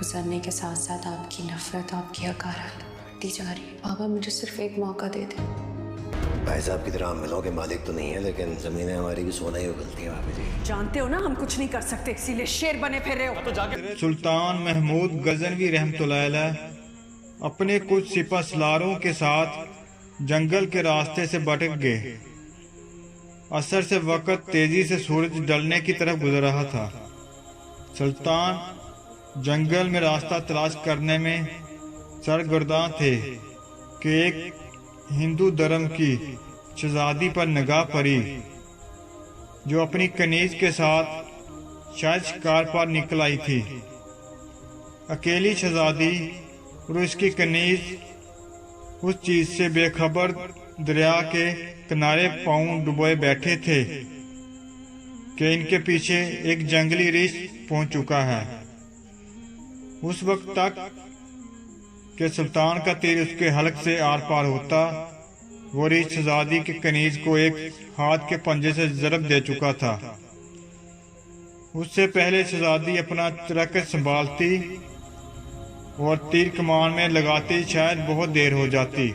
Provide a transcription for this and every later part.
गुजरने के साथ साथ आपकी नफरत, आपकी हकारत बढ़ती जा रही है। बाबा मुझे सिर्फ एक मौका दे दें। भाई साहब की तरह हम मिलों के मालिक तो नहीं है, लेकिन जमीनें हमारी भी सोना ही उगलती हैं भाभी जी। जानते हो ना हम कुछ नहीं कर सकते, इसीलिए शेर बने फिर रहे हो। सुल्तान महमूद गजनवी रहमतुल्लाह अलैह अपने कुछ सिपह सलारों के साथ जंगल के रास्ते से भटक गए। असर से वक्त तेजी से सूरज ढलने की तरफ गुजर रहा था। सुल्तान जंगल में रास्ता तलाश करने में सरगर्दां थे कि एक हिंदू धर्म की शहजादी पर निगाह पड़ी, जो अपनी कनीज के साथ शायद शिकार पर निकल आई थी। अकेली शहजादी और उसकी कनीज उस चीज से बेखबर दरिया के किनारे पांव डुबोए बैठे थे कि इनके पीछे एक जंगली रीछ पहुंच चुका है। उस वक्त तक कि सुल्तान का तीर उसके हलक से आर पार होता, वो रीछ शहजादी के कनीज को एक हाथ के पंजे से जरब दे चुका था। उससे पहले शहजादी अपना तरकत संभालती और तीर कमान में लगाती शायद बहुत देर हो जाती।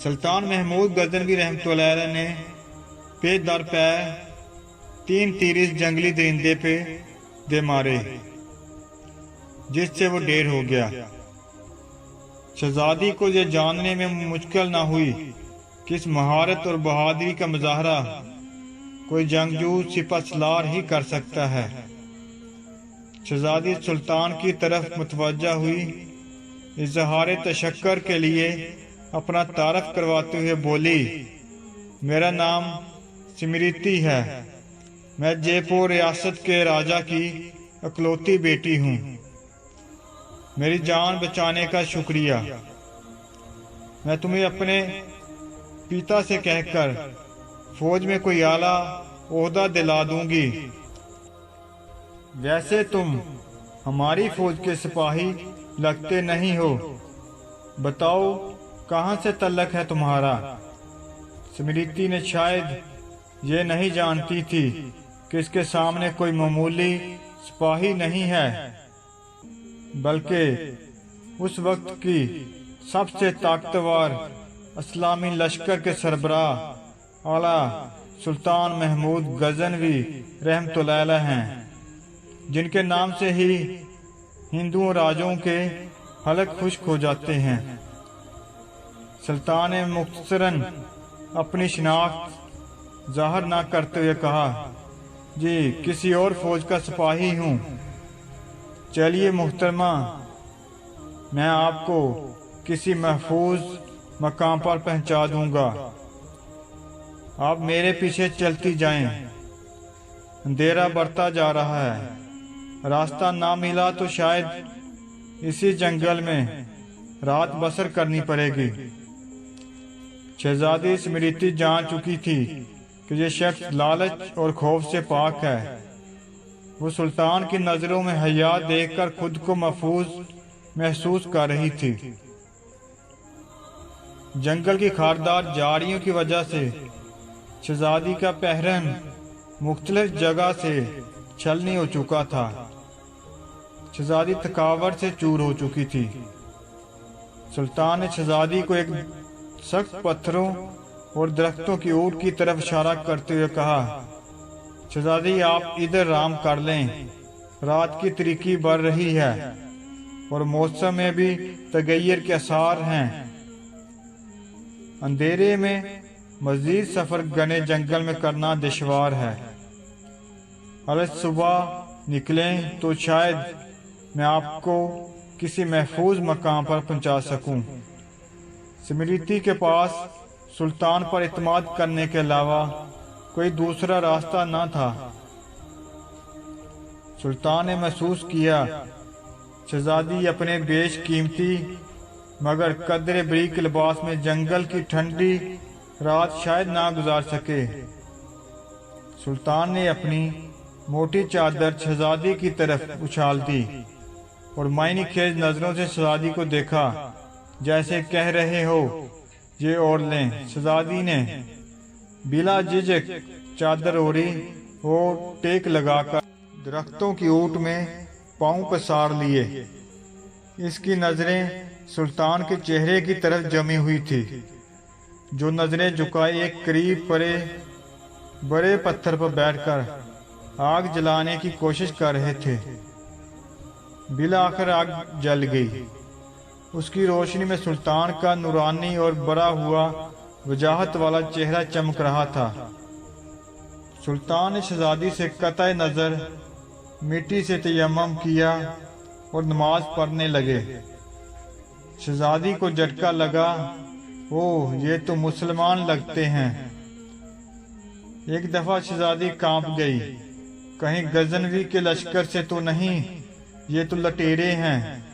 सुल्तान महमूद गजनवी रहमतुल्लाह अलैह ने पे दर पे 3 तीर इस जंगली दरिंदे पे दे मारे, जिससे वो ढेर हो गया। शहजादी को यह जानने में मुश्किल ना हुई कि इस महारत और बहादुरी का मुजाहरा कोई जंगजू सिपह सलार ही कर सकता है। शहजादी सुल्तान की तरफ मुतवज्जा हुई, इजहार तशक्कर के लिए अपना तारफ करवाते हुए बोली, मेरा नाम स्मृति है, मैं जयपुर रियासत के राजा की अकलौती बेटी हूँ। मेरी जान बचाने का शुक्रिया। मैं तुम्हें अपने पिता से कहकर फौज में कोई आला ओहदा दिला दूंगी। वैसे तुम हमारी फौज के सिपाही लगते नहीं हो, बताओ कहाँ से तल्लक है तुम्हारा। स्मृति ने शायद ये नहीं जानती थी कि इसके सामने कोई मामूली सिपाही नहीं है, बल्कि उस वक्त की सबसे ताकतवर इस्लामी लश्कर के सरबराह आला सुल्तान महमूद गजनवी रहमतुल्लाह अलैह हैं, जिनके नाम से ही हिंदू राजों के हलक खुश्क हो जाते हैं। सुल्तान ने मुख्तसरन अपनी शिनाख्त जाहिर न करते हुए कहा, जी किसी और फौज का सिपाही हूँ। चलिए मुहतरमा, मैं आपको किसी महफूज मकाम पर पहुंचा दूंगा, आप मेरे पीछे चलती जाएं। अंधेरा बढ़ता जा रहा है, रास्ता ना मिला तो शायद इसी जंगल में रात बसर करनी पड़ेगी। शहजादी स्मृति जान चुकी थी कि ये शख्स लालच और खौफ से पाक है। वो सुल्तान की नजरों में हया देखकर खुद को महफूज महसूस कर रही थी। जंगल की खारदार झाड़ियों की वजह से शहजादी का पहरन मुख्तलिफ जगह से छलनी हो चुका था। शहजादी थकावट से चूर हो चुकी थी। सुल्तान ने शहजादी को एक सख्त पत्थरों और दरख्तों की ओट की तरफ इशारा करते हुए कहा, शहजादी आप इधर आराम कर लें, रात की तरीकी बढ़ रही है और मौसम में भी तगैयर के आसार हैं। अंधेरे में मजीद सफर घने जंगल में करना दुश्वार है। अगर सुबह निकलें तो शायद मैं आपको किसी महफूज मकाम पर पहुंचा सकूं। स्मृति के पास सुल्तान पर इत्मीनान करने के अलावा कोई दूसरा रास्ता न था। सुल्तान ने महसूस किया शहजादी अपने बेशकीमती मगर कदरे बरीक लिबास में जंगल की ठंडी रात शायद ना गुजार सके। सुल्तान ने अपनी मोटी चादर शहजादी की तरफ उछाल दी और मायनी खेज नजरों से शहजादी को देखा, जैसे कह रहे हो ये ओढ़ लें। शहजादी ने बिला झिझक चादर ओढ़ी और टेक लगाकर दरख्तों की ओट में पांव पसार लिए। इसकी नजरें सुल्तान के चेहरे की तरफ जमी हुई थी, जो नजरें झुकाए एक करीब पड़े बड़े पत्थर पर बैठकर आग जलाने की कोशिश कर रहे थे। बिला आखिर आग जल गई। उसकी रोशनी में सुल्तान का नूरानी और बड़ा हुआ वजाहत वाला चेहरा चमक रहा था। सुल्तान ने शहजादी से कतई नजर मिट्टी से तयम्मुम किया और नमाज पढ़ने लगे। शहजादी को झटका लगा, ओह ये तो मुसलमान लगते हैं। एक दफा शहजादी कांप गई, कहीं गजनवी के लश्कर से तो नहीं, ये तो लटेरे हैं,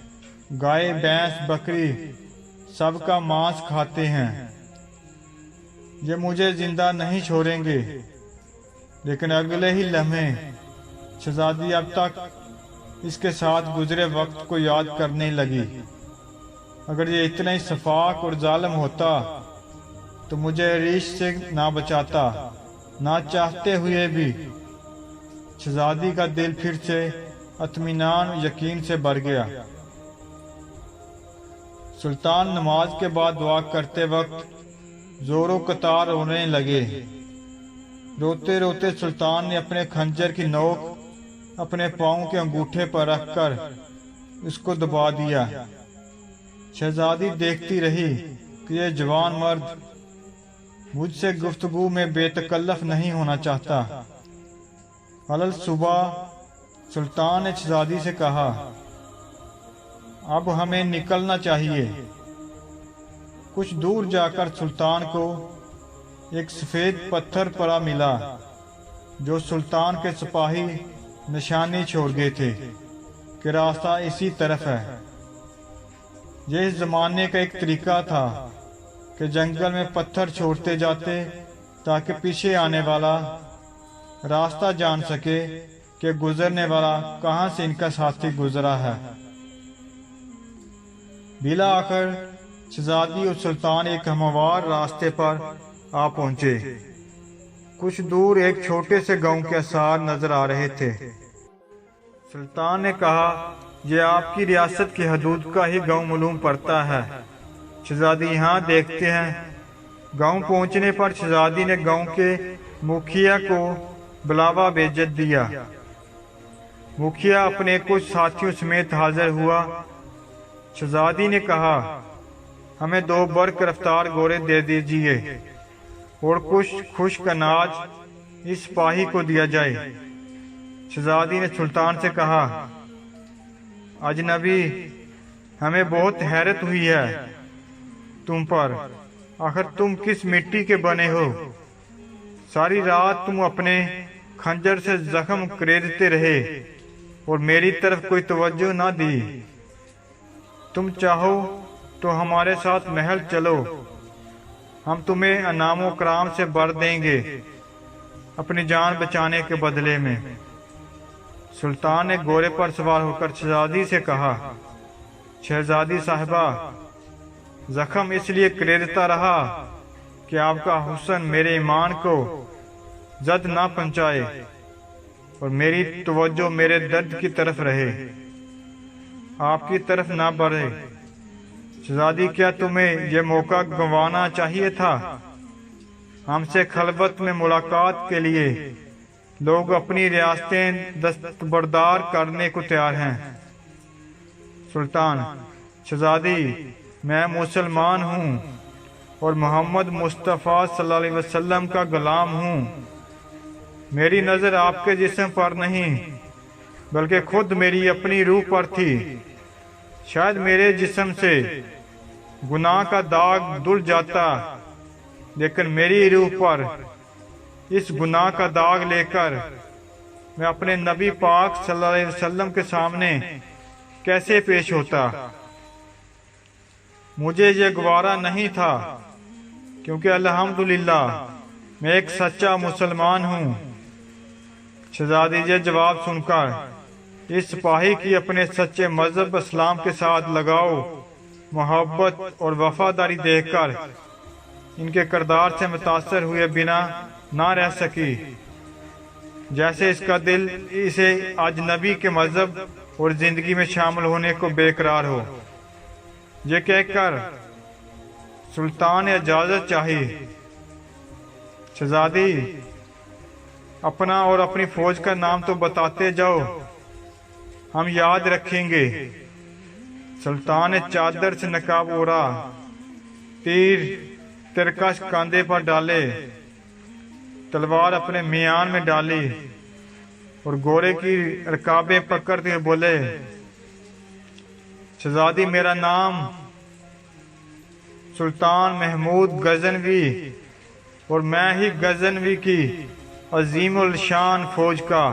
गाय भैंस बकरी सबका मांस खाते हैं, ये मुझे जिंदा नहीं छोड़ेंगे। लेकिन अगले ही लम्हे शहजादी अब तक इसके साथ गुजरे वक्त को याद करने लगी। अगर ये इतना ही सफाक और जालिम होता तो मुझे रीश से ना बचाता, ना चाहते हुए भी। शहजादी का दिल फिर से इत्मीनान यकीन से भर गया। सुल्तान नमाज के बाद दुआ करते वक्त जोरों कतार रोने लगे। रोते रोते सुल्तान ने अपने खंजर की नोक अपने पांव के अंगूठे पर रखकर उसको दबा दिया। शहजादी देखती रही कि यह जवान मर्द मुझसे गुफ्तगू में बेतकल्लफ नहीं होना चाहता। अलल सुबह सुल्तान ने शहजादी से कहा, अब हमें निकलना चाहिए। कुछ दूर जाकर सुल्तान को एक सफेद पत्थर पड़ा मिला, जो सुल्तान के सिपाही निशानी छोड़ गए थे कि रास्ता इसी तरफ है। यह इस जमाने का एक तरीका था कि जंगल में पत्थर छोड़ते जाते ताकि पीछे आने वाला रास्ता जान सके कि गुजरने वाला कहां से इनका साथी गुजरा है। बिला आखिर शहजादी और सुल्तान एक हमवार रास्ते पर आ पहुंचे। कुछ दूर एक छोटे से गांव के आसार नजर आ रहे थे। सुल्तान ने कहा, यह आपकी रियासत की हदूद का ही गांव मालूम पड़ता है। शहजादी यहाँ देखते हैं। गांव पहुंचने पर शहजादी ने गांव के मुखिया को बुलावा भेज दिया। मुखिया अपने कुछ साथियों समेत हाजिर हुआ। शहजादी ने कहा, हमें 2 बर्क रफ्तार घोड़े दे दीजिए और कुछ खुश्क अनाज इस सिपाही को दिया जाए। शहजादी ने सुल्तान से कहा, अजनबी, हमें बहुत हैरत हुई है तुम पर। आखिर तुम किस मिट्टी के बने हो? सारी रात तुम अपने खंजर से जख्म करेदते रहे और मेरी तरफ कोई तवज्जो ना दी। तुम चाहो तो हमारे साथ महल चलो, हम तुम्हें अनामो कराम से भर देंगे अपनी जान बचाने के बदले में। सुल्तान ने घोड़े पर सवार होकर शहजादी से कहा, शहजादी साहिबा, जख्म इसलिए करेदता रहा कि आपका हुस्न मेरे ईमान को जद ना पहुंचाए और मेरी तवज्जो मेरे दर्द की तरफ रहे, आपकी तरफ ना बढ़े। शहजादी, क्या तुम्हें यह मौका गंवाना चाहिए था? हमसे खलवत में मुलाकात के लिए लोग अपनी रियासतें दस्तबरदार करने को तैयार हैं। सुल्तान, शहजादी, मैं मुसलमान हूँ और मोहम्मद मुस्तफ़ा सल्लल्लाहु अलैहि वसल्लम का गुलाम हूँ। मेरी नज़र आपके जिस्म पर नहीं बल्कि खुद मेरी अपनी रूह पर थी। शायद मेरे जिस्म से गुनाह का दाग धुल जाता, लेकिन मेरी रूह पर इस गुनाह का दाग लेकर मैं अपने नबी पाक सल्लल्लाहु अलैहि वसल्लम के सामने कैसे पेश होता। मुझे ये गवारा नहीं था, क्योंकि अल्हम्दुलिल्लाह मैं एक सच्चा मुसलमान हूँ। शहजादी, ये जवाब सुनकर इस सिपाही की अपने सच्चे मजहब इस्लाम के साथ लगाओ मोहब्बत और वफादारी देखकर इनके किरदार से मुतासर हुए बिना ना रह सकी। जैसे इसका दिल इसे अजनबी के मजहब और जिंदगी में शामिल होने को बेकरार हो। ये कहकर सुल्तान ने इजाजत चाही। शहजादी, अपना और अपनी फौज का नाम तो बताते जाओ, हम याद रखेंगे। सुल्तान ने चादर से नकाब ओढ़ा, तीर तिरकश कांधे पर डाले, तलवार अपने मियान में डाली और घोड़े की रकाबें पकड़ते हुए बोले, शहजादी, मेरा नाम सुल्तान महमूद गजनवी और मैं ही गजनवी की अजीम उल शान फौज का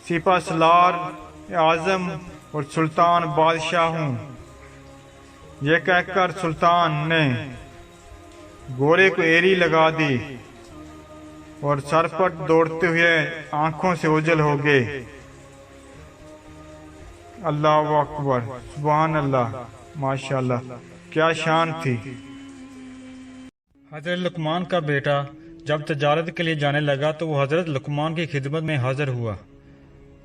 सिपा सलार आजम और सुल्तान बादशाह हूँ। यह कहकर सुल्तान ने घोड़े को एड़ी लगा दी और सरपट दौड़ते हुए आंखों से ओझल हो गए। अल्लाह अकबर, सुभान अल्लाह, माशाल्लाह, क्या शान थी। हजरत लुकमान का बेटा जब तजारत के लिए जाने लगा तो वो हजरत लुकमान की खिदमत में हाजिर हुआ।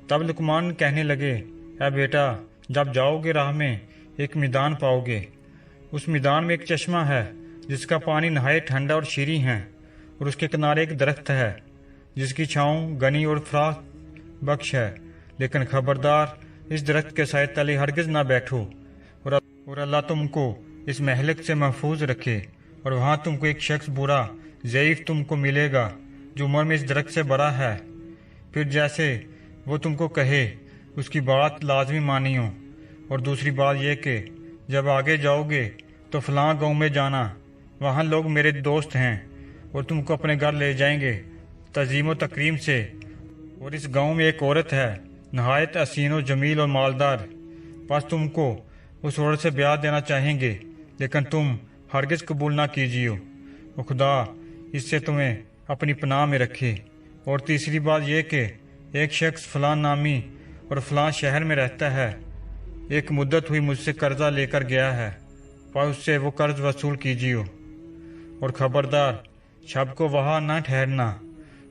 तब लुकमान कहने लगे, ऐ बेटा, जब जाओगे राह में एक मैदान पाओगे। उस मैदान में एक चश्मा है जिसका पानी नहायत ठंडा और शीरीं है, और उसके किनारे एक दरख्त है जिसकी छाँव गनी और फराख बख्श है। लेकिन खबरदार, इस दरख्त के साए तले हरगिज ना बैठो, और अल्लाह तुमको इस महलक से महफूज रखे। और वहाँ तुमको एक शख्स बुरा ज़ईफ तुमको मिलेगा जो उम्र में इस दरख्त से बड़ा है। फिर जैसे वो तुमको कहे उसकी बात लाजमी मानियो। और दूसरी बात यह कि जब आगे जाओगे तो फलां गांव में जाना, वहाँ लोग मेरे दोस्त हैं और तुमको अपने घर ले जाएंगे तज़ीम व तकरीम से। और इस गांव में एक औरत है नहायत हसीन व जमील और मालदार, बस तुमको उस औरत से ब्याह देना चाहेंगे, लेकिन तुम हरगिज़ कबूल ना कीजिए, और खुदा इससे तुम्हें अपनी पनाह में रखे। और तीसरी बात यह कि एक शख्स फलां नामी और फलां शहर में रहता है, एक मुद्दत हुई मुझसे कर्जा लेकर गया है, पर उससे वो कर्ज वसूल कीजिए। और खबरदार, शब को वहाँ ना ठहरना,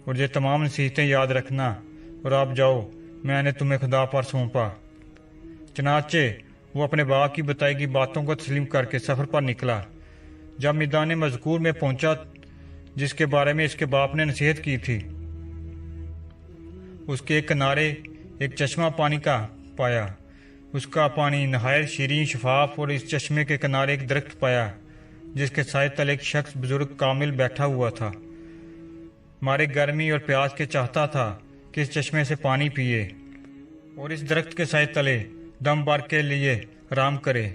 और ये तमाम नसीहतें याद रखना, और आप जाओ, मैंने तुम्हें खुदा पर सौंपा। चनाचे वो अपने बाप की बताई गई बातों को तस्लीम करके सफ़र पर निकला। जब मैदान मज़कूर में पहुंचा जिसके बारे में इसके बाप ने नसीहत की थी, उसके एक किनारे एक चश्मा पानी का पाया। उसका पानी नहायत शीरीं शफाफ, और इस चश्मे के किनारे एक दरख्त पाया जिसके साए तले एक शख्स बुजुर्ग कामिल बैठा हुआ था। मारे गर्मी और प्यास के चाहता था कि इस चश्मे से पानी पिए और इस दरख्त के साए तले दम भर के लिए आराम करे।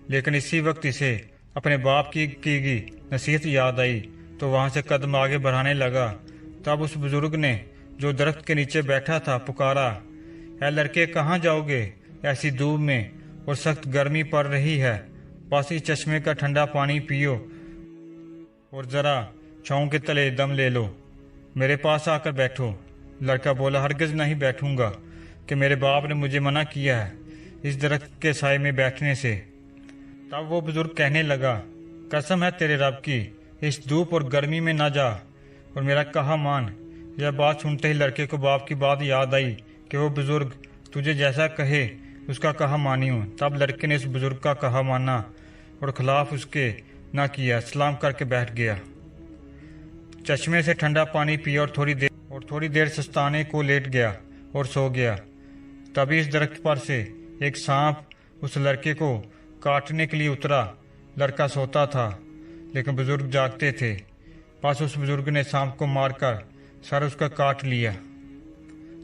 लेकिन इसी वक्त इसे अपने बाप की गई नसीहत याद आई तो वहाँ से कदम आगे बढ़ाने लगा। तब उस बुजुर्ग ने जो दरख्त के नीचे बैठा था पुकारा, ऐ लड़के, कहाँ जाओगे? ऐसी धूप में और सख्त गर्मी पड़ रही है, पास ही चश्मे का ठंडा पानी पियो और ज़रा छाँव के तले दम ले लो, मेरे पास आकर बैठो। लड़का बोला, हरगिज़ नहीं बैठूंगा कि मेरे बाप ने मुझे मना किया है इस दरख्त के साए में बैठने से। तब वो बुजुर्ग कहने लगा, कसम है तेरे रब की, इस धूप और गर्मी में ना जा और मेरा कहा मान। यह बात सुनते ही लड़के को बाप की बात याद आई कि वो बुजुर्ग तुझे जैसा कहे उसका कहा मानियो। तब लड़के ने इस बुजुर्ग का कहा माना और खिलाफ उसके ना किया, सलाम करके बैठ गया। चश्मे से ठंडा पानी पिया और थोड़ी देर सस्ताने को लेट गया और सो गया। तभी इस दरख्त पर से एक सांप उस लड़के को काटने के लिए उतरा। लड़का सोता था लेकिन बुजुर्ग जागते थे। पास उस बुजुर्ग ने सांप को मारकर सर उसका काट लिया।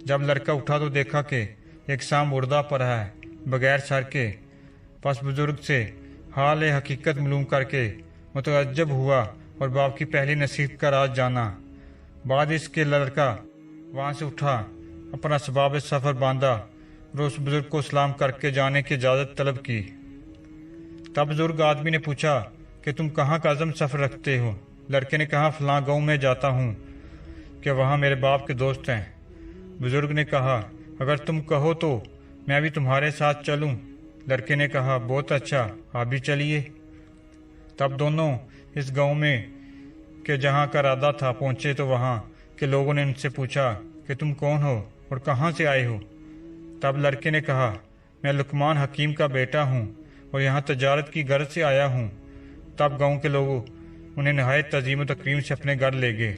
जब लड़का उठा तो देखा कि एक सांप मुर्दा पड़ा है बगैर सर के। पास बुजुर्ग से हाल हकीकत मालूम करके मुतअज्जब हुआ और बाप की पहली नसीहत का राज जाना। बाद इसके लड़का वहाँ से उठा, अपना सबाब सफ़र बांधा और उस बुजुर्ग को सलाम करके जाने की इजाज़त तलब की। तब बुजुर्ग आदमी ने पूछा कि तुम कहाँ का अज़म सफ़र रखते हो? लड़के ने कहा, फलां गाँव में जाता हूँ कि वहाँ मेरे बाप के दोस्त हैं। बुजुर्ग ने कहा, अगर तुम कहो तो मैं भी तुम्हारे साथ चलूँ। लड़के ने कहा, बहुत अच्छा, आप भी चलिए। तब दोनों इस गांव में के जहाँ का इरादा था पहुँचे तो वहाँ के लोगों ने उनसे पूछा कि तुम कौन हो और कहाँ से आए हो? तब लड़के ने कहा, मैं लुकमान हकीम का बेटा हूँ और यहाँ तजारत की गर्ज से आया हूँ। तब गांव के लोग उन्हें नहायत तज़ीम व तकरीम से अपने घर ले गए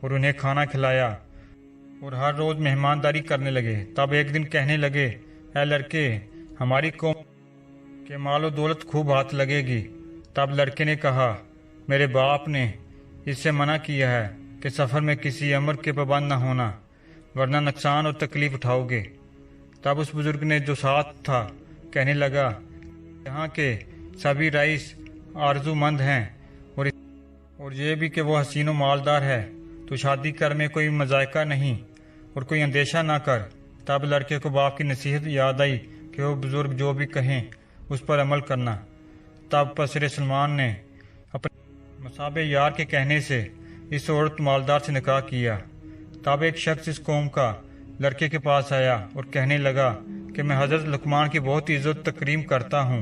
और उन्हें खाना खिलाया और हर रोज़ मेहमानदारी करने लगे। तब एक दिन कहने लगे, ऐ लड़के, हमारी कौम के मालो दौलत खूब हाथ लगेगी। तब लड़के ने कहा, मेरे बाप ने इससे मना किया है कि सफ़र में किसी अमर के पाबंद न होना, वरना नुकसान और तकलीफ उठाओगे। तब उस बुजुर्ग ने जो साथ था कहने लगा, यहाँ के सभी रईस आरजूमंद हैं और ये भी कि वो हसीन व मालदार है, तो शादी कर में कोई मजायका नहीं और कोई अंदेशा ना कर। तब लड़के को बाप की नसीहत याद आई कि वो बुजुर्ग जो भी कहें उस पर अमल करना। तब पसरे सलमान ने अपने मसाबे यार के कहने से इस औरत मालदार से निकाह किया। तब एक शख्स इस कौम का लड़के के पास आया और कहने लगा कि मैं हज़रत लुकमान की बहुत इज़्ज़त तकरीम करता हूँ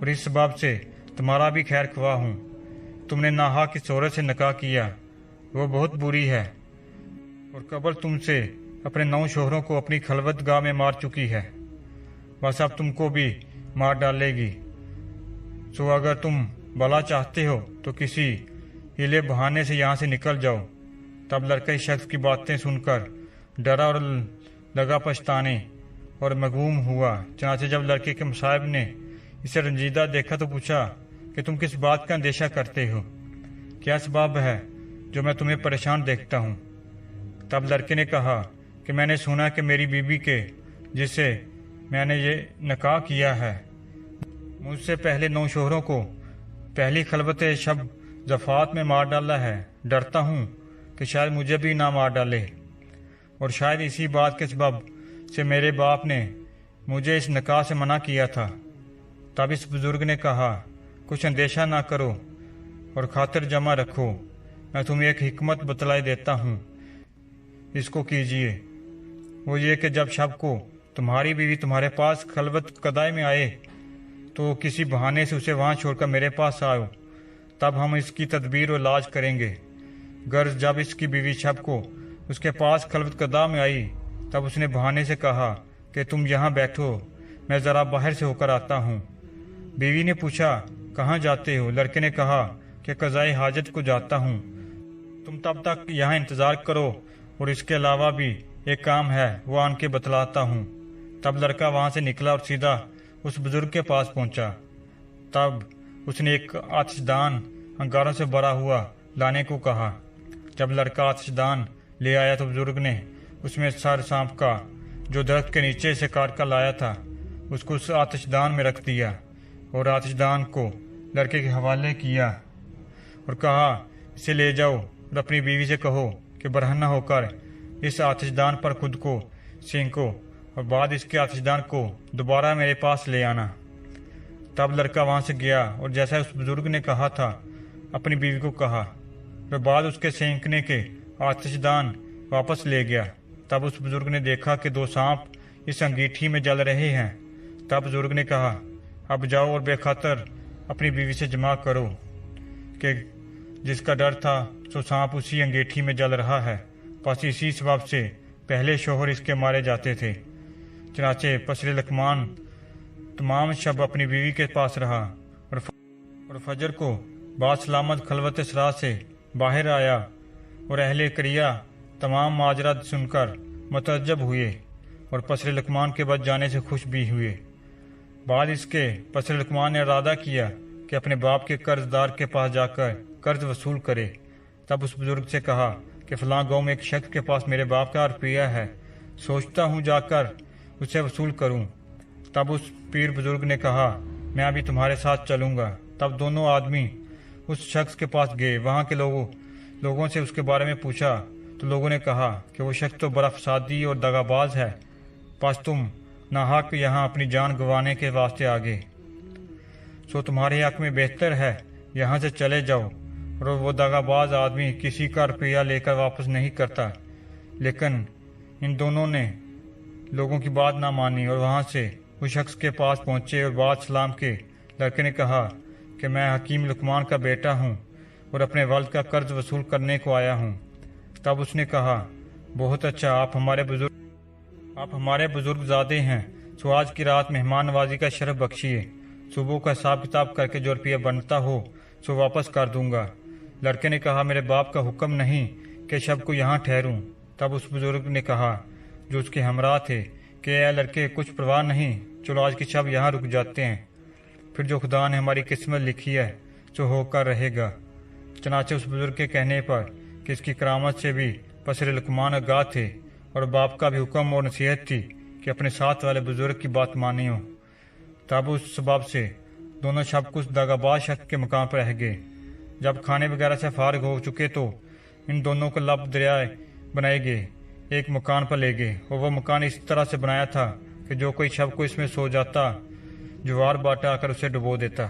और इस सबब से तुम्हारा भी खैर ख्वाह हूँ। तुमने नाहा की औरत से निकाह किया, वो बहुत बुरी है और कबल तुमसे अपने 9 शोहरों को अपनी खलवत गाह में मार चुकी है, बस अब तुमको भी मार डालेगी। सो अगर तुम भला चाहते हो तो किसी हिले बहाने से यहाँ से निकल जाओ। तब लड़का इस शख्स की बातें सुनकर डरा और लगा पछताने और मगमूम हुआ। चनाचे जब लड़के के मुसाहिब ने इसे रंजीदा देखा तो पूछा कि तुम किस बात का अंदेशा करते हो, क्या सबब है जो मैं तुम्हें परेशान देखता हूँ। तब लड़के ने कहा कि मैंने सुना कि मेरी बीबी के जिससे मैंने ये निकाह किया है, मुझसे पहले 9 शोहरों को पहली खलबत शब जफ़ात में मार डाला है। डरता हूँ कि शायद मुझे भी ना मार डाले और शायद इसी बात के सबब से मेरे बाप ने मुझे इस निकाह से मना किया था। तब इस बुजुर्ग ने कहा, कुछ अंदेशा ना करो और खातिर जमा रखो, मैं तुम्हें एक हिकमत बतलाई देता हूँ, इसको कीजिए। वो ये कि जब शब को तुम्हारी बीवी तुम्हारे पास खलवत कदाई में आए तो किसी बहाने से उसे वहाँ छोड़कर मेरे पास आओ, तब हम इसकी तदबीर और इलाज करेंगे। गर्ज जब इसकी बीवी शब को उसके पास खलवत कदा में आई तब उसने बहाने से कहा कि तुम यहाँ बैठो, मैं ज़रा बाहर से होकर आता हूँ। बीवी ने पूछा, कहाँ जाते हो? लड़के ने कहा कि कज़ाए हाजत को जाता हूँ, तुम तब तक यहाँ इंतज़ार करो और इसके अलावा भी एक काम है वो आन के बतलाता हूँ। तब लड़का वहाँ से निकला और सीधा उस बुजुर्ग के पास पहुँचा। तब उसने एक आतिशदान अंगारों से भरा हुआ लाने को कहा। जब लड़का आतिशदान ले आया तो बुजुर्ग ने उसमें सर सांप का जो दरख्त के नीचे से काट कर लाया था उसको उस आतिशदान में रख दिया और आतिशदान को लड़के के हवाले किया और कहा, इसे ले जाओ और अपनी बीवी से कहो कि बरहना होकर इस आतिशदान पर खुद को सेंको और बाद इसके आतिशदान को दोबारा मेरे पास ले आना। तब लड़का वहाँ से गया और जैसा उस बुजुर्ग ने कहा था अपनी बीवी को कहा और बाद उसके सेंकने के आतिशदान वापस ले गया। तब उस बुजुर्ग ने देखा कि 2 सांप इस अंगीठी में जल रहे हैं। तब बुजुर्ग ने कहा, अब जाओ और बेखतर अपनी बीवी से जमा करो कि जिसका डर था सो सांप उसी अंगीठी में जल रहा है, बस इसी सबब से पहले शोहर इसके मारे जाते थे। चनाचे पसरे लुकमान तमाम शब अपनी बीवी के पास रहा और फजर को बाद सलामत खलवत सरा से बाहर आया और अहले करिया तमाम माजरा सुनकर मुतअज्जब हुए और पसरे लुकमान के बच जाने से खुश भी हुए। बाद इसके पसरे लुकमान ने इरादा किया कि अपने बाप के कर्जदार के पास जाकर कर्ज वसूल करे। तब उस बुजुर्ग से कहा कि फलां गांव में एक शख्स के पास मेरे बाप का रुपया है, सोचता हूँ जाकर उसे वसूल करूँ। तब उस पीर बुजुर्ग ने कहा, मैं अभी तुम्हारे साथ चलूँगा। तब दोनों आदमी उस शख्स के पास गए। वहाँ के लोगों से उसके बारे में पूछा तो लोगों ने कहा कि वो शख्स तो बड़ा फसादी और दगाबाज है, बस तुम नाहक यहाँ अपनी जान गंवाने के वास्ते आ गए, सो तुम्हारे हक में बेहतर है यहाँ से चले जाओ। और वो दगाबाज आदमी किसी का रुपया लेकर वापस नहीं करता। लेकिन इन दोनों ने लोगों की बात ना मानी और वहाँ से उस शख्स के पास पहुँचे और बाद सलाम के लड़के ने कहा कि मैं हकीम लुकमान का बेटा हूँ और अपने वालिद का कर्ज वसूल करने को आया हूँ। तब उसने कहा, बहुत अच्छा, आप हमारे बुजुर्ग ज़ादे हैं, सो आज की रात मेहमान नवाजी का शरफ बख्शिए। सुबह का हिसाब किताब करके जो रुपया बनता हो सो वापस कर दूंगा। लड़के ने कहा, मेरे बाप का हुक्म नहीं कि शब को यहाँ ठहरूं। तब उस बुजुर्ग ने कहा जो उसके हमरा थे कि ए लड़के, कुछ परवाह नहीं, चलो आज की शब यहाँ रुक जाते हैं, फिर जो खुदा ने हमारी किस्मत लिखी है सो होकर रहेगा। चनाचे उस बुजुर्ग के कहने पर कि इसकी करामत से भी पसर लुकमान आगाह थे और बाप का भी हुक्म और नसीहत थी कि अपने साथ वाले बुजुर्ग की बात मानी हो। तब उस सबब से दोनों शब कुछ दगाबाज शख्स के मकान पर रह गए। जब खाने वगैरह से फारग हो चुके तो इन दोनों को लब दरियाए बनाए गए, एक मकान पर ले गए और वह मकान इस तरह से बनाया था कि जो कोई शब को इसमें सो जाता जुवार बाटा आकर उसे डुबो देता।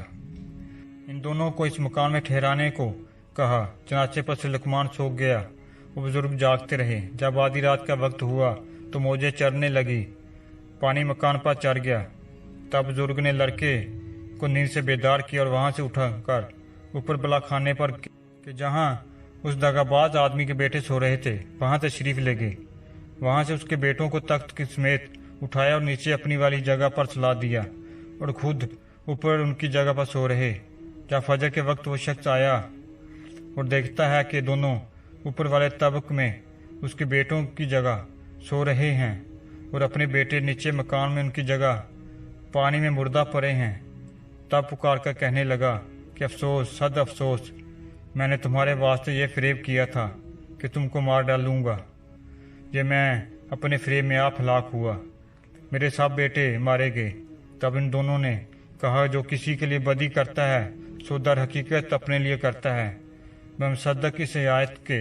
इन दोनों को इस मकान में ठहराने को कहा। चनाचे पर से लुकमान सो गया, वो बुजुर्ग जागते रहे। जब आधी रात का वक्त हुआ तो मौजें चढ़ने लगी, पानी मकान पर चढ़ गया। तब बुजुर्ग ने लड़के को नींद से बेदार किया और वहां से उठाकर ऊपर बला खाने पर कि जहां उस दगाबाज आदमी के बेटे सो रहे थे वहां तशरीफ ले गए। वहां से उसके बेटों को तख्त के समेत उठाया और नीचे अपनी वाली जगह पर सुला दिया और खुद ऊपर उनकी जगह पर सो रहे। जब फजर के वक्त वो शख्स आया और देखता है कि दोनों ऊपर वाले तबक में उसके बेटों की जगह सो रहे हैं और अपने बेटे नीचे मकान में उनकी जगह पानी में मुर्दा पड़े हैं, तब पुकार कर कहने लगा कि अफसोस, सद अफसोस, मैंने तुम्हारे वास्ते ये फरेब किया था कि तुमको मार डालूंगा। ये मैं अपने फरेब में आप हलाक हुआ, मेरे सब बेटे मारे गए। तब इन दोनों ने कहा, जो किसी के लिए बदी करता है सो दर हकीकत अपने लिए करता है। मैं मुसद्दक इस आयत के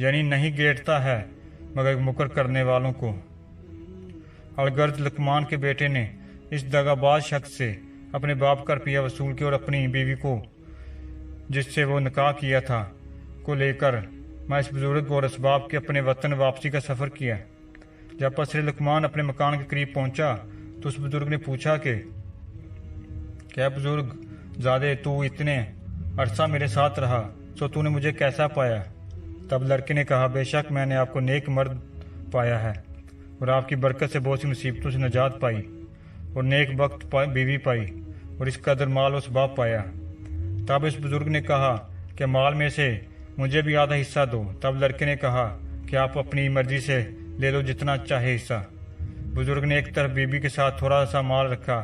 यानी नहीं गेरता है मगर मुकर करने वालों को। अलगर्ज लुकमान के बेटे ने इस दगाबाज शख्स से अपने बाप का रुपया वसूल किया और अपनी बीवी को जिससे वो निकाह किया था को लेकर मैं इस बुजुर्ग और इसबाब के अपने वतन वापसी का सफ़र किया। जब पसर लुकमान अपने मकान के करीब पहुंचा तो उस बुजुर्ग ने पूछा कि क्या बुजुर्ग ज़्यादा तू इतने अरसा मेरे साथ रहा तो तूने मुझे कैसा पाया? तब लड़के ने कहा, बेशक मैंने आपको नेक मर्द पाया है और आपकी बरकत से बहुत सी मुसीबतों से निजात पाई और नेक वक्त बीवी पाई और इस कदर माल और सबाब पाया। तब इस बुजुर्ग ने कहा कि माल में से मुझे भी आधा हिस्सा दो। तब लड़के ने कहा कि आप अपनी मर्जी से ले लो जितना चाहे हिस्सा। बुजुर्ग ने एक तरफ बीबी के साथ थोड़ा सा माल रखा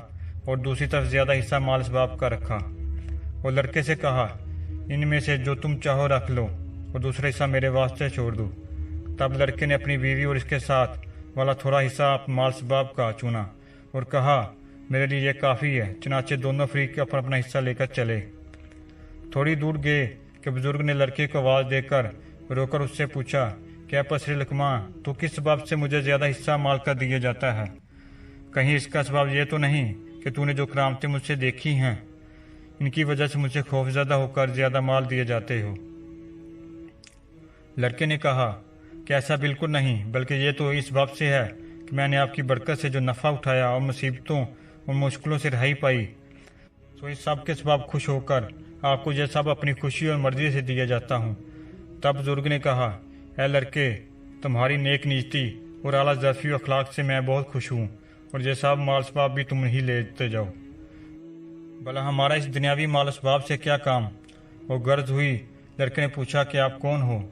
और दूसरी तरफ ज़्यादा हिस्सा माल सबाब का रखा और लड़के से कहा, इनमें से जो तुम चाहो रख लो और दूसरा हिस्सा मेरे वास्ते छोड़ दो। तब लड़के ने अपनी बीवी और इसके साथ वाला थोड़ा हिस्सा माल सबाब का चुना और कहा, मेरे लिए यह काफ़ी है। चनाचे दोनों फरीक अपना अपना हिस्सा लेकर चले। थोड़ी दूर गए कि बुजुर्ग ने लड़के को आवाज़ देकर रोकर उससे पूछा, क्या पसर लुकमान, तो किस सबब से मुझे ज़्यादा हिस्सा माल का दिया जाता है? कहीं इसका सबब यह तो नहीं कि तूने जो करामतें मुझसे देखी हैं इनकी वजह से मुझसे खौफज़दा होकर ज़्यादा माल दिए जाते हो? लड़के ने कहा कि ऐसा बिल्कुल नहीं, बल्कि ये तो इस बात से है कि मैंने आपकी बरकत से जो नफ़ा उठाया और मुसीबतों और मुश्किलों से रहाई पाई, तो इस सब के सबब खुश होकर आपको यह सब अपनी खुशी और मर्जी से दिया जाता हूँ। तब बुजुर्ग ने कहा, ऐ लड़के, तुम्हारी नेक नीति और आला ज़र्फ़ी अखलाक से मैं बहुत खुश हूँ और ये सब माल सबाब भी तुम ही लेते जाओ। भला हमारा इस दुनियावी माल असबाब से क्या काम? वो गर्ज हुई। लड़के ने पूछा कि आप कौन हो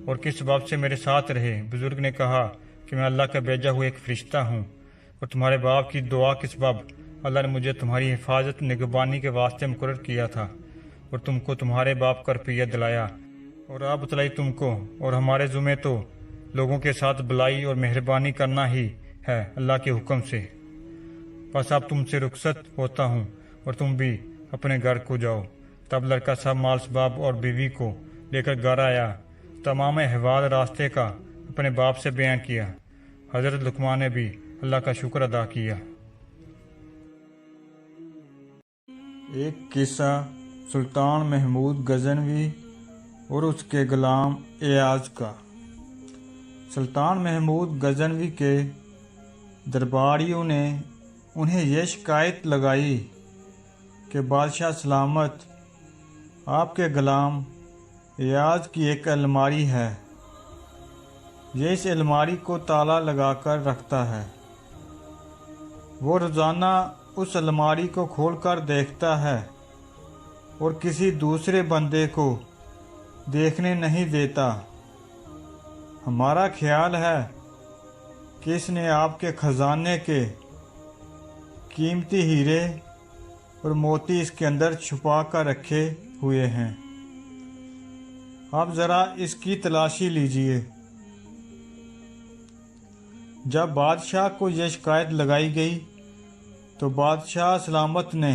और किस सबब से मेरे साथ रहे? बुजुर्ग ने कहा कि मैं अल्लाह का भेजा हुआ एक फरिश्ता हूँ और तुम्हारे बाप की दुआ के सबब अल्लाह ने मुझे तुम्हारी हिफाजत निगरानी के वास्ते मुकर्रर किया था और तुमको तुम्हारे बाप का रुपया दिलाया और आप बतलाई तुमको, और हमारे ज़ुम्मे तो लोगों के साथ भलाई और मेहरबानी करना ही है अल्लाह के हुक्म से। बस अब तुमसे रुखसत होता हूँ और तुम भी अपने घर को जाओ। तब लड़का सब माल सबाब और बीवी को लेकर घर आया। तमाम अहवाल रास्ते का अपने बाप से बयान किया। हज़रत लुकमान ने भी अल्लाह का शुक्र अदा किया। एक किस्सा सुल्तान महमूद गजनवी और उसके गुलाम एयाज का। सुल्तान महमूद गजनवी के दरबारियों ने उन्हें यह शिकायत लगाई कि बादशाह सलामत, आपके गुलाम एयाज की एक अलमारी है, ये इस अलमारी को ताला लगाकर रखता है। वो रोज़ाना उस अलमारी को खोलकर देखता है और किसी दूसरे बंदे को देखने नहीं देता। हमारा ख्याल है कि इसने आपके खजाने के कीमती हीरे और मोती इसके अंदर छुपा कर रखे हुए हैं। आप ज़रा इसकी तलाशी लीजिए। जब बादशाह को यह शिकायत लगाई गई तो बादशाह सलामत ने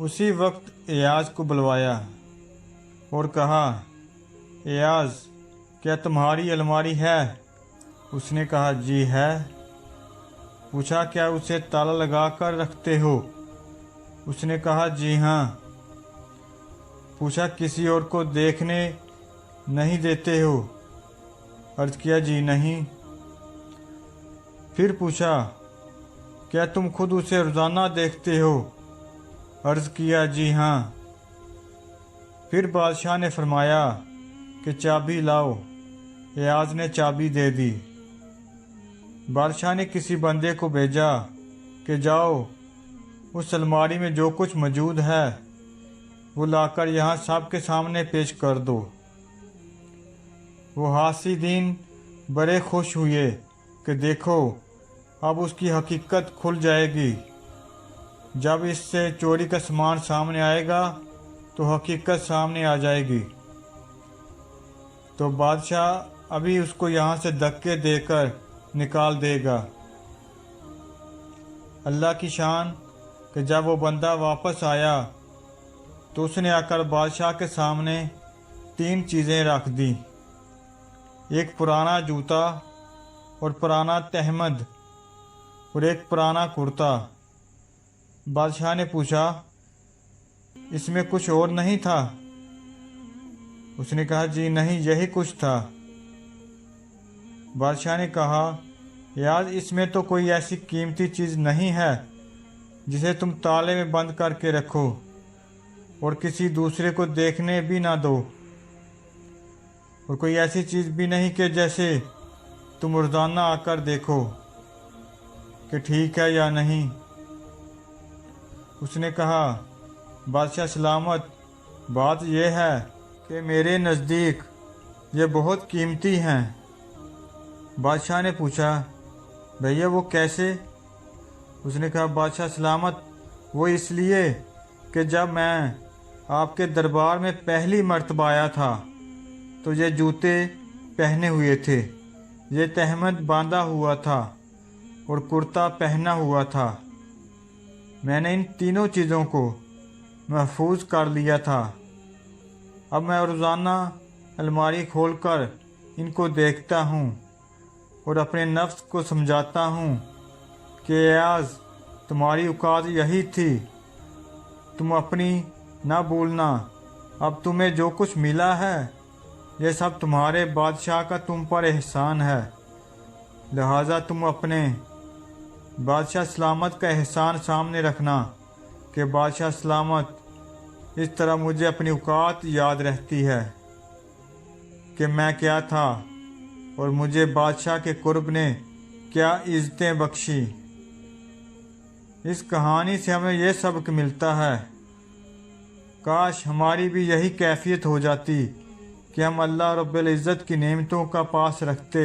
उसी वक्त एयाज को बुलवाया और कहा, एयाज, क्या तुम्हारी अलमारी है? उसने कहा, जी है। पूछा, क्या उसे ताला लगा कर रखते हो? उसने कहा, जी हाँ। पूछा, किसी और को देखने नहीं देते हो? अर्ज किया, जी नहीं। फिर पूछा, क्या तुम खुद उसे रोज़ाना देखते हो? अर्ज किया, जी हाँ। फिर बादशाह ने फरमाया कि चाबी लाओ। एयाज ने चाबी दे दी। बादशाह ने किसी बंदे को भेजा कि जाओ उस अलमारी में जो कुछ मौजूद है वो लाकर यहाँ सबके सामने पेश कर दो। वो हासिदीन बड़े खुश हुए कि देखो अब उसकी हकीकत खुल जाएगी। जब इससे चोरी का सामान सामने आएगा तो हकीकत सामने आ जाएगी। तो बादशाह अभी उसको यहाँ से धक्के देकर निकाल देगा। अल्लाह की शान कि जब वो बंदा वापस आया तो उसने आकर बादशाह के सामने 3 चीज़ें रख दी। एक पुराना जूता और पुराना तहमद और एक पुराना कुर्ता। बादशाह ने पूछा, इसमें कुछ और नहीं था? उसने कहा, जी नहीं, यही कुछ था। बादशाह ने कहा, यार, इसमें तो कोई ऐसी कीमती चीज़ नहीं है जिसे तुम ताले में बंद करके रखो और किसी दूसरे को देखने भी ना दो, और कोई ऐसी चीज़ भी नहीं कि जैसे तुम रोज़ाना आकर देखो कि ठीक है या नहीं। उसने कहा, बादशाह सलामत, बात यह है कि मेरे नज़दीक ये बहुत कीमती हैं। बादशाह ने पूछा, भैया वो कैसे? उसने कहा, बादशाह सलामत, वो इसलिए कि जब मैं आपके दरबार में पहली मर्तबा आया था तो ये जूते पहने हुए थे, ये तहमद बांधा हुआ था और कुर्ता पहना हुआ था। मैंने इन तीनों चीज़ों को महफूज कर लिया था। अब मैं रोज़ाना अलमारी खोलकर इनको देखता हूँ और अपने नफ्स को समझाता हूँ कि एयाज, तुम्हारी औकात यही थी, तुम अपनी ना भूलना। अब तुम्हें जो कुछ मिला है ये सब तुम्हारे बादशाह का तुम पर एहसान है, लिहाजा तुम अपने बादशाह सलामत का एहसान सामने रखना कि बादशाह सलामत, इस तरह मुझे अपनी औकात याद रहती है कि मैं क्या था और मुझे बादशाह के कुर्ब ने क्या इज़्ज़तें बख्शी। इस कहानी से हमें यह सबक मिलता है, काश हमारी भी यही कैफियत हो जाती कि हम अल्लाह रब्बुल इज़्ज़त की नेमतों का पास रखते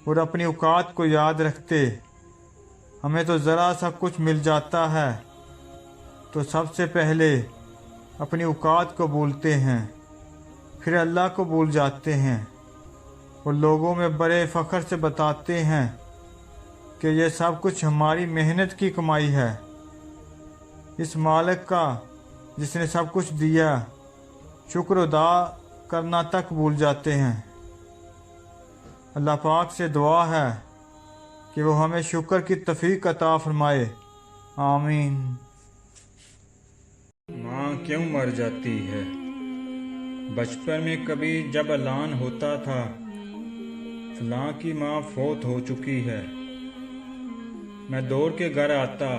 और अपनी औकात को याद रखते। हमें तो ज़रा सा कुछ मिल जाता है तो सबसे पहले अपनी औकात को भूलते हैं, फिर अल्लाह को भूल जाते हैं और लोगों में बड़े फ़ख्र से बताते हैं कि यह सब कुछ हमारी मेहनत की कमाई है। इस मालिक का जिसने सब कुछ दिया शुक्र अदा करना तक भूल जाते हैं। अल्लाह पाक से दुआ है कि वो हमें शुक्र की तौफीक अता फरमाए। आमीन। माँ क्यों मर जाती है? बचपन में कभी जब ऐलान होता था फलां की माँ फौत हो चुकी है, मैं दौड़ के घर आता,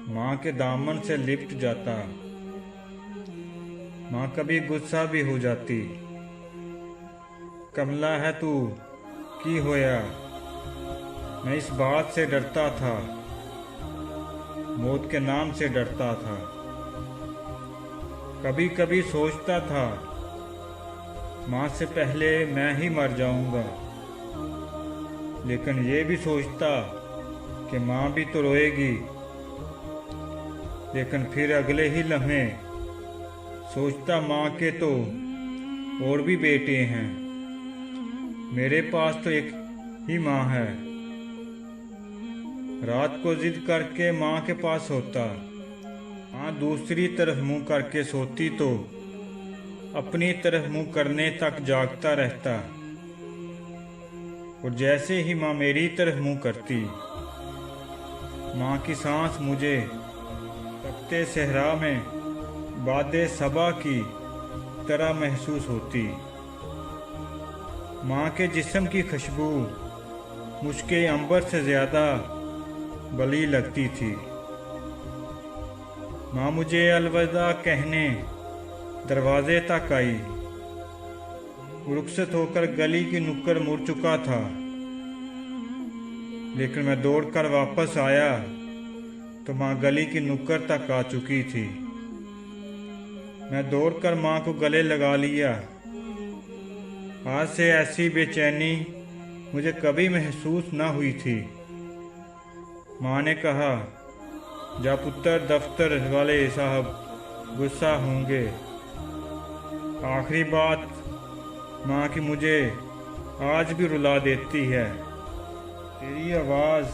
माँ के दामन से लिपट जाता। माँ कभी गुस्सा भी हो जाती, कमला है तू, की होया? मैं इस बात से डरता था, मौत के नाम से डरता था। कभी कभी सोचता था माँ से पहले मैं ही मर जाऊंगा, लेकिन ये भी सोचता कि माँ भी तो रोएगी। लेकिन फिर अगले ही लम्हे सोचता माँ के तो और भी बेटे हैं, मेरे पास तो एक ही माँ है। रात को जिद करके माँ के पास सोता, माँ दूसरी तरफ मुंह करके सोती तो अपनी तरफ मुंह करने तक जागता रहता, और जैसे ही माँ मेरी तरफ मुंह करती, माँ की सांस मुझे तपते सहरा में बादे सबा की तरह महसूस होती। माँ के जिस्म की खुशबू मुझके अंबर से ज़्यादा बली लगती थी। माँ मुझे अलविदा कहने दरवाजे तक आई, रुखसत होकर गली की नुक्कड़ मुड़ चुका था, लेकिन मैं दौड़कर वापस आया तो माँ गली की नुक्कड़ तक आ चुकी थी। मैं दौड़कर माँ को गले लगा लिया। आज से ऐसी बेचैनी मुझे कभी महसूस न हुई थी। माँ ने कहा, जा पुत्र, दफ्तर वाले साहब गुस्सा होंगे। आखिरी बात माँ की मुझे आज भी रुला देती है। तेरी आवाज़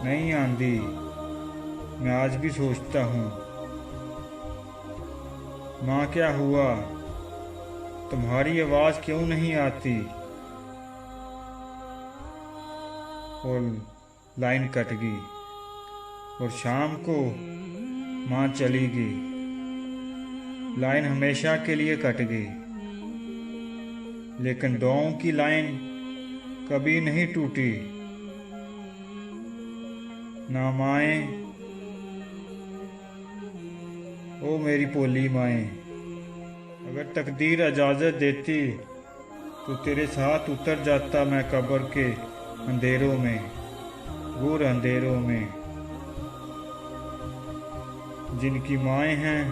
नहीं आंदी, मैं आज भी सोचता हूँ, माँ क्या हुआ, तुम्हारी आवाज़ क्यों नहीं आती। और लाइन कट गई और शाम को माँ चली गई। लाइन हमेशा के लिए कट गई, लेकिन दुआओं की लाइन कभी नहीं टूटी। ना माए, ओ मेरी पोली माए, अगर तकदीर इजाज़त देती तो तेरे साथ उतर जाता मैं कब्र के अंधेरों में, घोर अंधेरों में। जिनकी माएँ हैं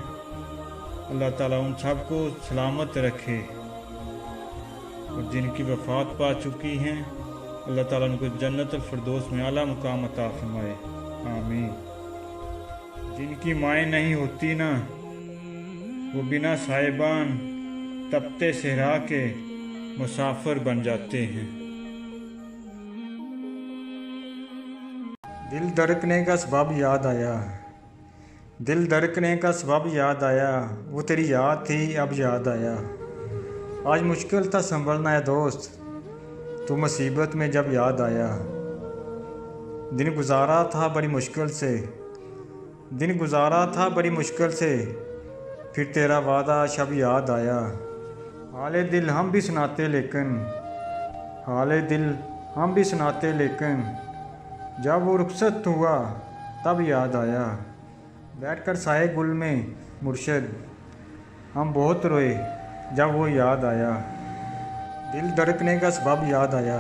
अल्लाह ताला उन सबको सलामत रखे, और जिनकी वफ़ात पा चुकी हैं अल्लाह ताला उनको जन्नतुल फिरदौस में आला मुकाम अता फरमाए, आमीन। जिनकी माएँ नहीं होती ना, वो बिना साहिबान तपते सहरा के मुसाफिर बन जाते हैं। दिल धड़कने का सबब याद आया, दिल धड़कने का सबब याद आया, वो तेरी याद थी अब याद आया। आज मुश्किल था संभलना है दोस्त, तू मुसीबत में जब याद आया। दिन गुजारा था बड़ी मुश्किल से, दिन गुजारा था बड़ी मुश्किल से, फिर तेरा वादा शब याद आया। हाले दिल हम भी सुनाते लेकिन, हाले दिल हम भी सुनाते लेकिन, जब वो रुखसत हुआ तब याद आया। बैठकर साए गुल में मुर्शद हम बहुत रोए जब वो याद आया। दिल धड़कने का सबब याद आया,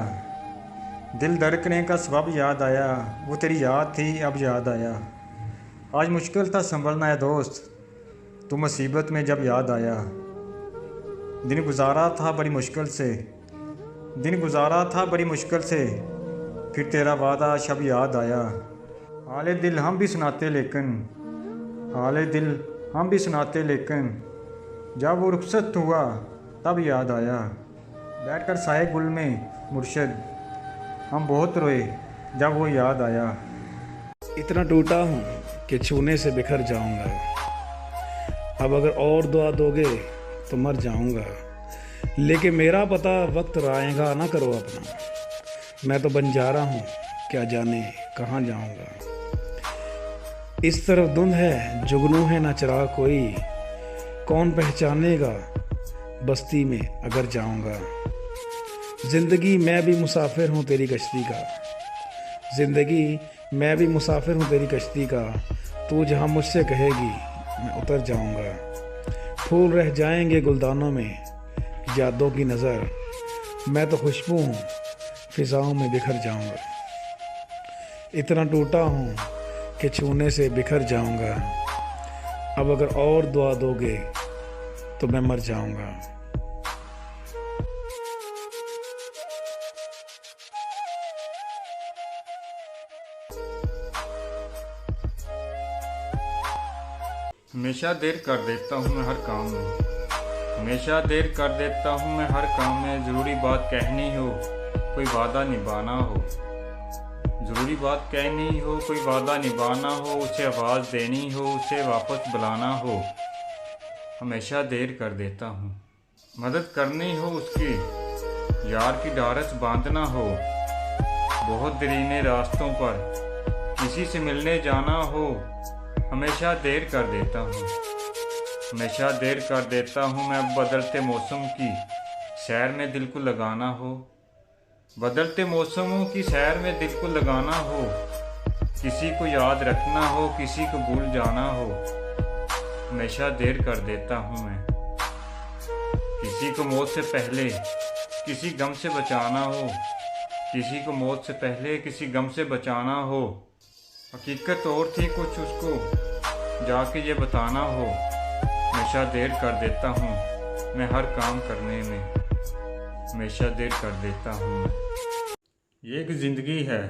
दिल धड़कने का सबब याद आया, वो तेरी याद थी अब याद आया। आज मुश्किल था संभलना है दोस्त, तू मुसीबत में जब याद आया। दिन गुजारा था बड़ी मुश्किल से, दिन गुजारा था बड़ी मुश्किल से, फिर तेरा वादा शब याद आया। हाले दिल हम भी सुनाते लेकिन, हाले दिल हम भी सुनाते लेकिन, जब वो रुखसत हुआ तब याद आया। बैठकर साए गुल में मुर्शद हम बहुत रोए जब वो याद आया। इतना टूटा हूँ कि छूने से बिखर जाऊँगा, अब अगर और दुआ दोगे तो मर जाऊँगा। लेकिन मेरा पता वक्त राएगा ना करो अपना, मैं तो बंजारा हूँ क्या जाने कहाँ जाऊँगा। इस तरफ धुंध है जुगनू है ना चिराग कोई, कौन पहचानेगा बस्ती में अगर जाऊँगा। ज़िंदगी मैं भी मुसाफिर हूँ तेरी कश्ती का, ज़िंदगी मैं भी मुसाफिर हूँ तेरी कश्ती का, तू जहाँ मुझसे कहेगी मैं उतर जाऊँगा। फूल रह जाएंगे गुलदानों में यादों की नज़र, मैं तो खुशबू हूँ फिजाओं में बिखर जाऊंगा। इतना टूटा हूँ कि छूने से बिखर जाऊंगा। अब अगर और दुआ दोगे तो मैं मर जाऊंगा। हमेशा देर कर देता हूँ मैं हर काम में, हमेशा देर कर देता हूँ मैं हर काम में। ज़रूरी बात कहनी हो कोई वादा निभाना हो, ज़रूरी बात कहनी हो कोई वादा निभाना हो, उसे आवाज़ देनी हो उसे वापस बुलाना हो। हमेशा देर कर देता हूँ, मदद करनी हो उसकी, यार की ढारस बांधना हो। बहुत दरीने रास्तों पर किसी से मिलने जाना हो, हमेशा देर कर देता हूँ, हमेशा देर कर देता हूँ मैं। बदलते मौसम की सैर में दिल को लगाना हो, बदलते मौसमों की सैर में दिल को लगाना हो। किसी को याद रखना हो किसी को भूल जाना हो, हमेशा देर कर देता हूँ मैं। किसी को मौत से पहले किसी गम से बचाना हो, किसी को मौत से पहले किसी गम से बचाना हो। हकीकत और थी कुछ उसको जाके ये बताना हो, हमेशा देर कर देता हूँ मैं हर काम करने में, हमेशा देर कर देता हूँ मैं। ये एक ज़िंदगी है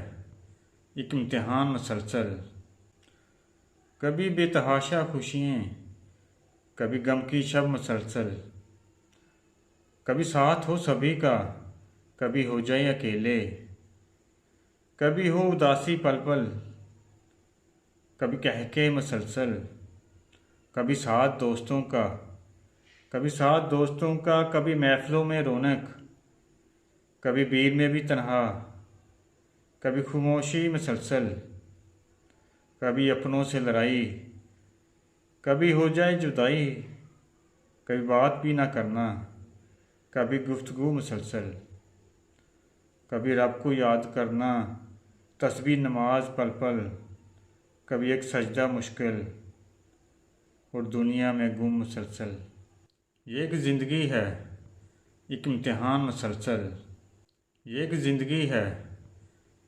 एक इम्तिहान मसलसल, कभी बेतहाशा खुशियाँ कभी गम की शब मसलसल। कभी साथ हो सभी का कभी हो जाए अकेले, कभी हो उदासी पल पल कभी कह के मसलसल। कभी साथ दोस्तों का कभी साथ दोस्तों का, कभी महफिलों में रौनक कभी भीड़ में भी तन्हा, कभी खामोशी मसलसल। कभी अपनों से लड़ाई कभी हो जाए जुदाई, कभी बात भी ना करना कभी गुफ्तगू मसलसल। कभी रब को याद करना तस्बीह नमाज पल पल, कभी एक सजदा मुश्किल और दुनिया में गुम मसलसल। ये एक ज़िंदगी है एक इम्तिहान मसलसल, ये एक ज़िंदगी है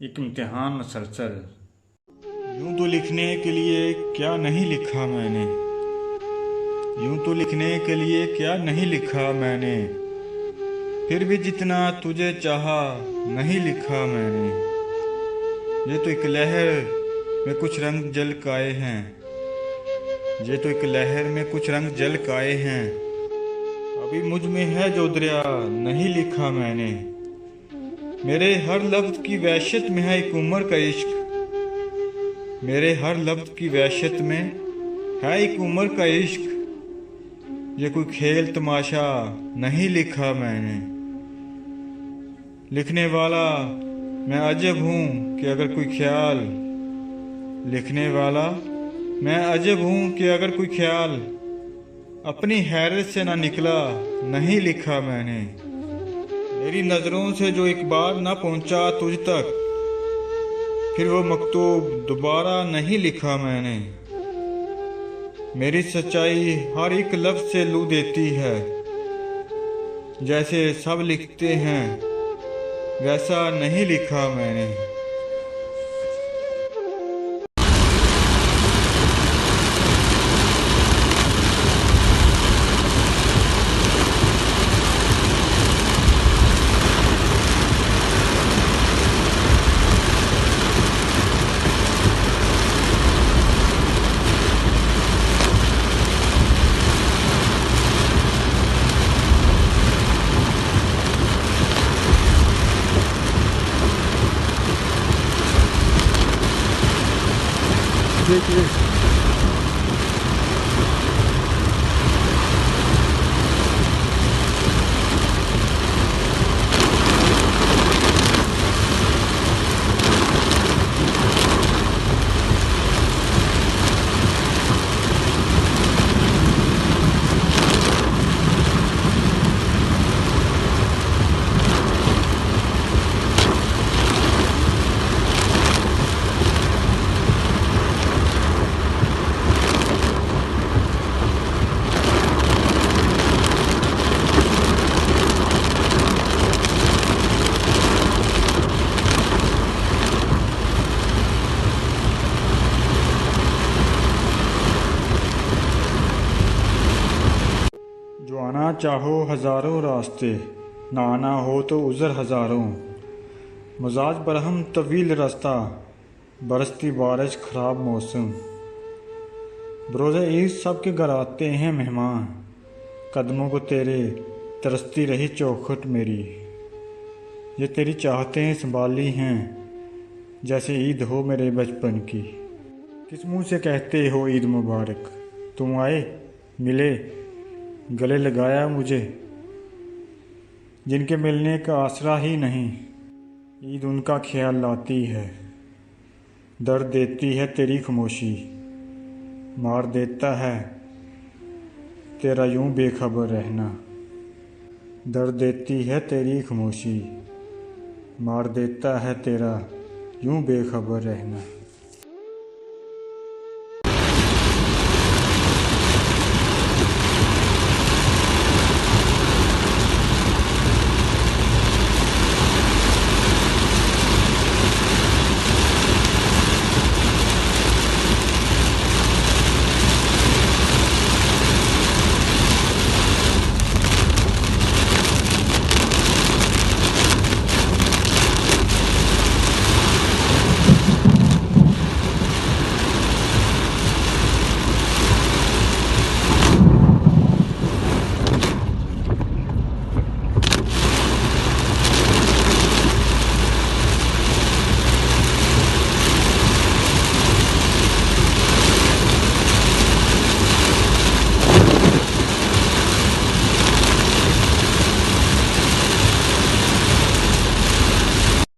एक इम्तिहान मसलसल। यूँ तो लिखने के लिए क्या नहीं लिखा मैंने, यूँ तो लिखने के लिए क्या नहीं लिखा मैंने, फिर भी जितना तुझे चाहा नहीं लिखा मैंने। ये तो एक लहर में कुछ रंग जल काए हैं, ये तो एक लहर में कुछ रंग जल काए हैं। अभी मुझ में है जो दरिया नहीं लिखा मैंने, मेरे हर लफ्ज़ की वहशत में है एक उम्र का इश्क, मेरे हर लफ्ज़ की वहशत में है एक उम्र का इश्क। ये कोई खेल तमाशा नहीं लिखा मैंने। लिखने वाला मैं अजब हूँ कि अगर कोई ख्याल, लिखने वाला मैं अजब हूँ कि अगर कोई ख्याल अपनी हैरत से ना निकला नहीं लिखा मैंने। मेरी नज़रों से जो एक बार ना पहुँचा तुझ तक, फिर वो मकतूब दोबारा नहीं लिखा मैंने। मेरी सच्चाई हर एक लफ्ज़ से लू देती है, जैसे सब लिखते हैं वैसा नहीं लिखा मैंने। देखिए चाहो हजारों रास्ते, ना आना हो तो उज़र हजारों। मजाज बरहम तवील रास्ता, बरसती बारिश ख़राब मौसम। बरोज़े ईद सब के घर आते हैं मेहमान, कदमों को तेरे तरसती रही चौखट मेरी। ये तेरी चाहतें संभाली हैं, जैसे ईद हो मेरे बचपन की। किस मुंह से कहते हो ईद मुबारक, तुम आए मिले गले लगाया मुझे। जिनके मिलने का आसरा ही नहीं, ईद उनका ख्याल लाती है। दर्द देती है तेरी खामोशी, मार देता है तेरा यूं बेखबर रहना। दर्द देती है तेरी खामोशी, मार देता है तेरा यूं बेखबर रहना।